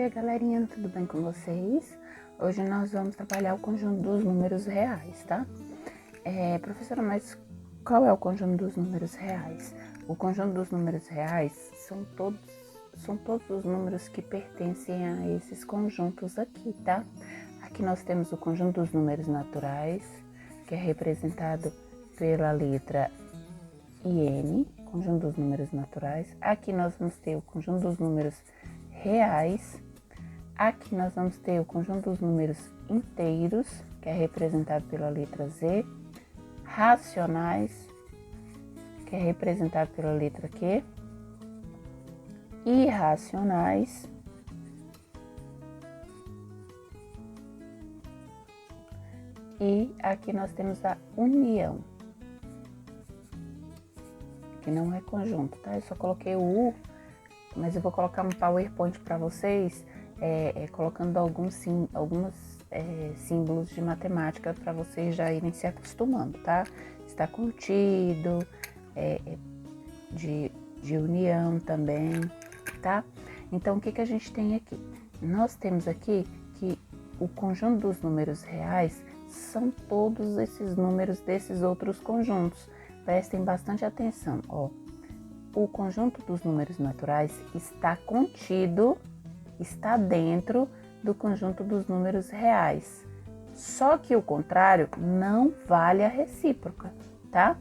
dia, galerinha, tudo bem com vocês? Hoje nós vamos trabalhar o conjunto dos números reais, tá? Professora, mas qual é o conjunto dos números reais? O conjunto dos números reais são todos os números que pertencem a esses conjuntos aqui, tá? Aqui nós temos o conjunto dos números naturais, que é representado pela letra IN, conjunto dos números naturais. Aqui nós vamos ter o conjunto dos números reais. Aqui nós vamos ter o conjunto dos números inteiros, que é representado pela letra Z. Racionais, que é representado pela letra Q. Irracionais. E aqui nós temos a união, que não é conjunto, tá? Eu só coloquei o U, mas eu vou colocar um PowerPoint para vocês, colocando alguns símbolos de matemática para vocês já irem se acostumando, tá? Está curtido, de união também, tá? Então, o que a gente tem aqui? Nós temos aqui que o conjunto dos números reais são todos esses números desses outros conjuntos. Prestem bastante atenção, ó. O conjunto dos números naturais está contido, está dentro do conjunto dos números reais. Só que o contrário não vale a recíproca, tá?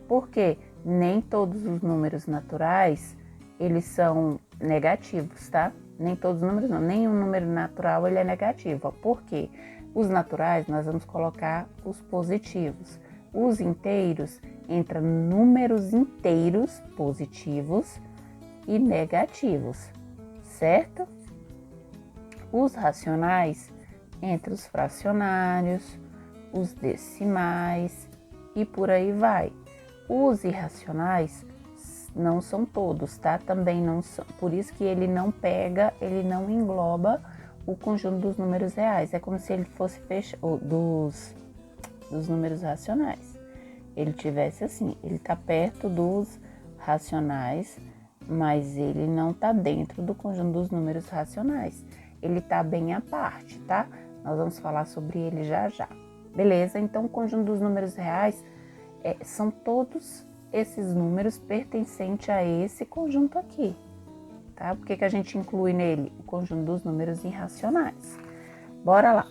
Porque nem todos os números naturais, eles são negativos, tá? Nem todos os números não, nenhum número natural ele é negativo, ó. Por quê? Os naturais nós vamos colocar os positivos. Os inteiros entram números inteiros positivos e negativos, certo? Os racionais entre os fracionários, os decimais e por aí vai. Os irracionais não são todos, tá? Também não são. Por isso que ele não engloba o conjunto dos números reais. É como se ele fosse dos números racionais. Ele tivesse assim, ele tá perto dos racionais, mas ele não tá dentro do conjunto dos números racionais. Ele tá bem à parte, tá? Nós vamos falar sobre ele já já. Beleza? Então, o conjunto dos números reais são todos esses números pertencentes a esse conjunto aqui, tá? Por que a gente inclui nele o conjunto dos números irracionais? Bora lá.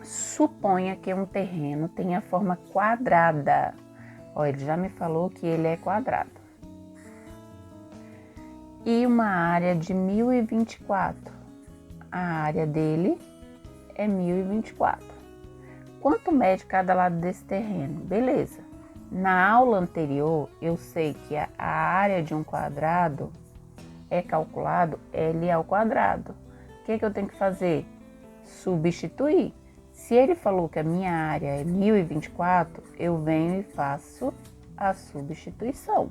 Suponha que um terreno tenha forma quadrada. Ó, ele já me falou que ele é quadrado. E uma área de 1024. A área dele é 1024. Quanto mede cada lado desse terreno? Beleza. Na aula anterior, eu sei que a área de um quadrado é calculado L ao quadrado. O que eu tenho que fazer? Substituir. Se ele falou que a minha área é 1024, eu venho e faço a substituição.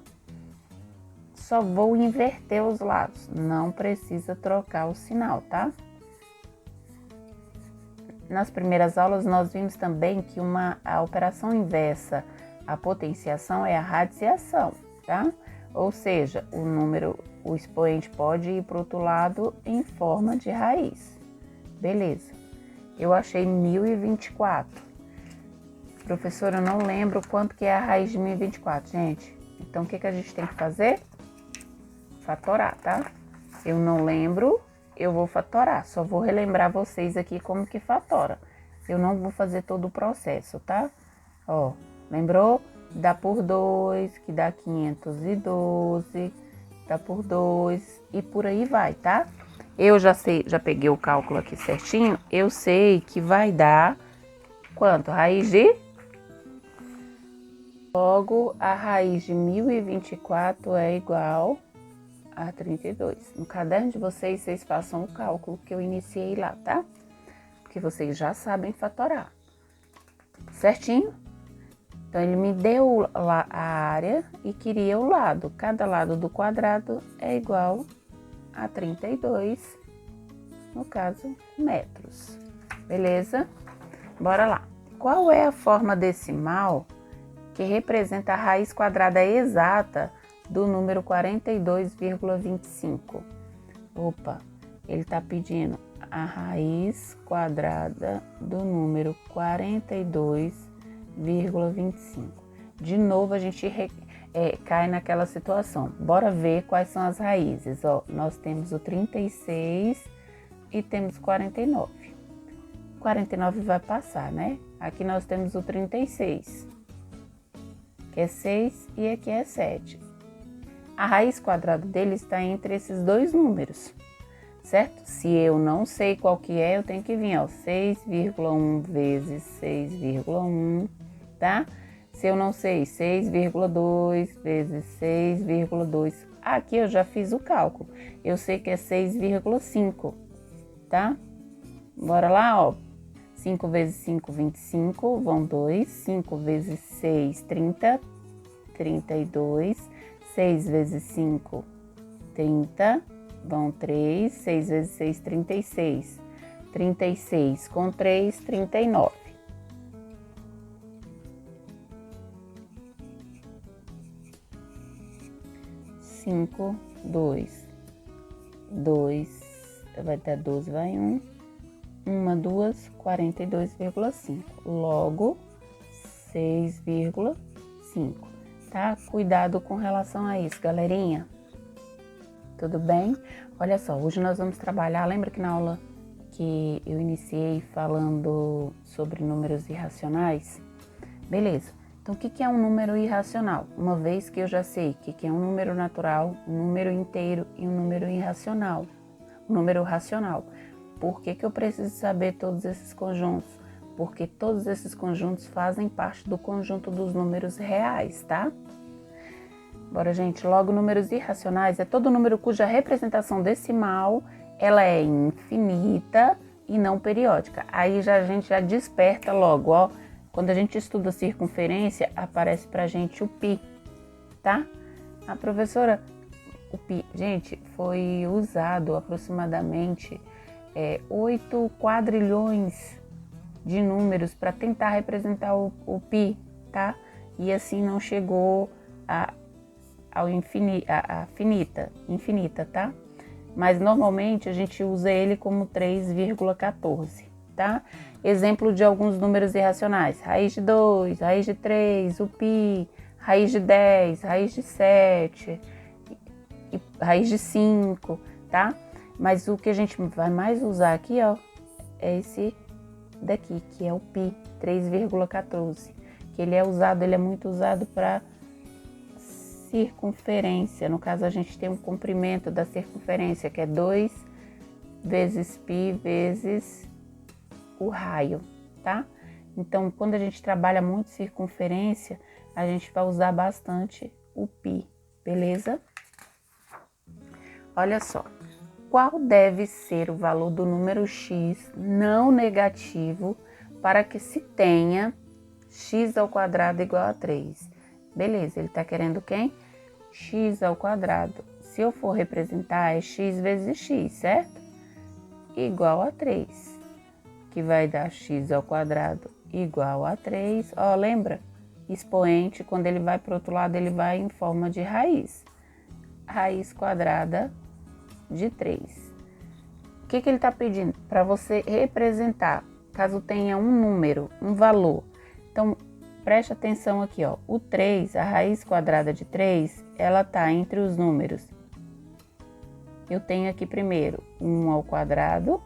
Só vou inverter os lados, não precisa trocar o sinal, tá? Nas primeiras aulas nós vimos também que a operação inversa à potenciação é a radiciação, tá? Ou seja, o expoente pode ir para o outro lado em forma de raiz. Beleza. Eu achei 1024. Professora, eu não lembro quanto que é a raiz de 1024, gente. Então, o que a gente tem que fazer? Fatorar, tá? Eu não lembro, eu vou fatorar. Só vou relembrar vocês aqui como que fatora. Eu não vou fazer todo o processo, tá? Ó, lembrou? Dá por 2, que dá 512, dá por 2 e por aí vai, tá? Eu já sei, já peguei o cálculo aqui certinho, eu sei que vai dar quanto? Raiz de? Logo, a raiz de 1024 é igual a 32. No caderno de vocês, vocês façam o cálculo que eu iniciei lá, tá? Porque vocês já sabem fatorar. Certinho? Então, ele me deu a área e queria o lado. Cada lado do quadrado é igual a 32, no caso, metros. Beleza? Bora lá. Qual é a forma decimal que representa a raiz quadrada exata do número 42,25? Opa, ele está pedindo a raiz quadrada do número 42,25. De novo, a gente cai naquela situação. Bora ver quais são as raízes. Ó, nós temos o 36 e temos 49. 49 vai passar, né? Aqui nós temos o 36, que é 6, e aqui é 7. A raiz quadrada dele está entre esses dois números, certo? Se eu não sei qual que é, eu tenho que vir, ó, 6,1 vezes 6,1, tá? Se eu não sei, 6,2 vezes 6,2. Aqui eu já fiz o cálculo. Eu sei que é 6,5, tá? Bora lá, ó. 5 vezes 5, 25, vão 2. 5 vezes 6, 30, 32. 6 vezes 5, 30, vão 3. 6 vezes 6, 36. 36 com 3, 39. 5, 2, 2, vai dar 12, vai 1, 1, 2, 42,5, logo 6,5, tá? Cuidado com relação a isso, galerinha. Tudo bem? Olha só, hoje nós vamos trabalhar, lembra que na aula que eu iniciei falando sobre números irracionais? Beleza. Então, o que é um número irracional? Uma vez que eu já sei o que é um número natural, um número inteiro e um número irracional, um número racional. Por que eu preciso saber todos esses conjuntos? Porque todos esses conjuntos fazem parte do conjunto dos números reais, tá? Bora, gente, logo números irracionais é todo número cuja representação decimal ela é infinita e não periódica. Aí a gente já desperta logo, ó. Quando a gente estuda circunferência, aparece pra gente o π, tá? A professora, o π, gente, foi usado aproximadamente 8 quadrilhões de números para tentar representar o π, tá? E assim não chegou a infinita, tá? Mas normalmente a gente usa ele como 3,14, tá? Exemplo de alguns números irracionais: raiz de 2, raiz de 3, o π, raiz de 10, raiz de 7, raiz de 5, tá? Mas o que a gente vai mais usar aqui, ó, é esse daqui, que é o π, 3,14, que ele é muito usado para circunferência. No caso, a gente tem um comprimento da circunferência, que é 2 vezes π vezes o raio, tá? Então, quando a gente trabalha muito circunferência, a gente vai usar bastante o π, beleza? Olha só, qual deve ser o valor do número x não negativo para que se tenha x ao quadrado igual a 3? Beleza, ele tá querendo quem? X ao quadrado. Se eu for representar, é x vezes x, certo? Igual a 3. Que vai dar x ao quadrado igual a 3. Ó, lembra? Expoente, quando ele vai para o outro lado, ele vai em forma de raiz. Raiz quadrada de 3. O que ele está pedindo? Para você representar, caso tenha um número, um valor. Então, preste atenção aqui, ó. O 3, a raiz quadrada de 3, ela está entre os números. Eu tenho aqui primeiro 1 ao quadrado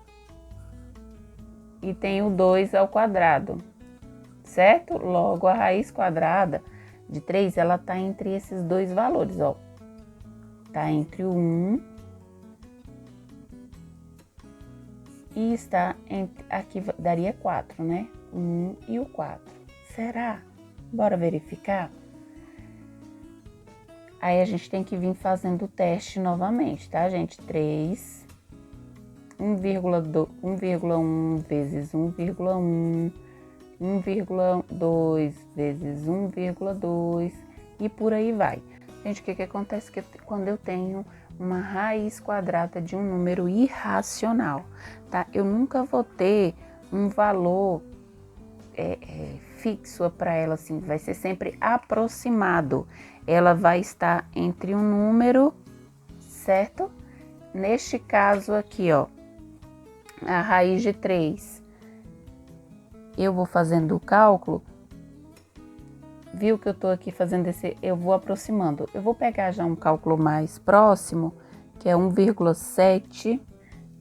e tenho 2 ao quadrado, certo? Logo, a raiz quadrada de 3, ela está entre esses dois valores, ó. Está entre o 1 e está entre, aqui daria 4, né? 1 e o 4. Será? Bora verificar? Aí a gente tem que vir fazendo o teste novamente, tá, gente? 3, 1,1 vezes 1,1, 1,2 vezes 1,2 e por aí vai. Gente, o que acontece quando eu tenho uma raiz quadrada de um número irracional, tá? Eu nunca vou ter um valor fixo para ela, assim, vai ser sempre aproximado. Ela vai estar entre um número, certo? Neste caso aqui, ó, a raiz de 3. Eu vou fazendo o cálculo. Viu que eu tô aqui fazendo eu vou aproximando. Eu vou pegar já um cálculo mais próximo, que é 1,7.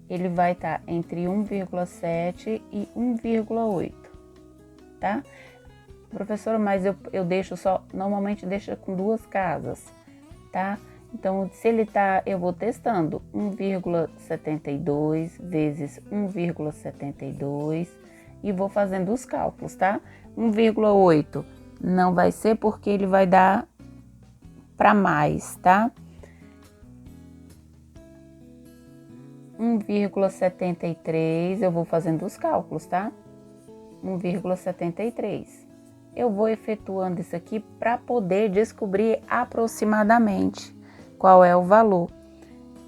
Ele vai estar entre 1,7 e 1,8, tá? Professora, mas eu deixo só, normalmente deixa com 2 casas, tá? Então, se ele tá, eu vou testando 1,72 vezes 1,72 e vou fazendo os cálculos, tá? 1,8 não vai ser porque ele vai dar para mais, tá? 1,73 eu vou fazendo os cálculos, tá? 1,73. Eu vou efetuando isso aqui para poder descobrir aproximadamente qual é o valor.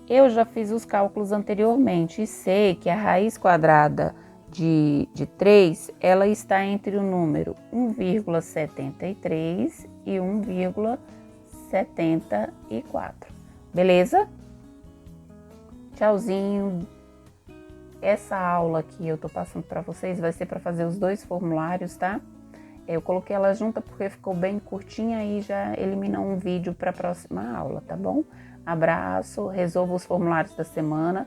Eu já fiz os cálculos anteriormente e sei que a raiz quadrada de 3, ela está entre o número 1,73 e 1,74. Beleza? Tchauzinho. Essa aula que eu tô passando para vocês vai ser para fazer os 2 formulários, tá? Eu coloquei ela junta porque ficou bem curtinha e já elimina um vídeo para a próxima aula, tá bom? Abraço, resolva os formulários da semana.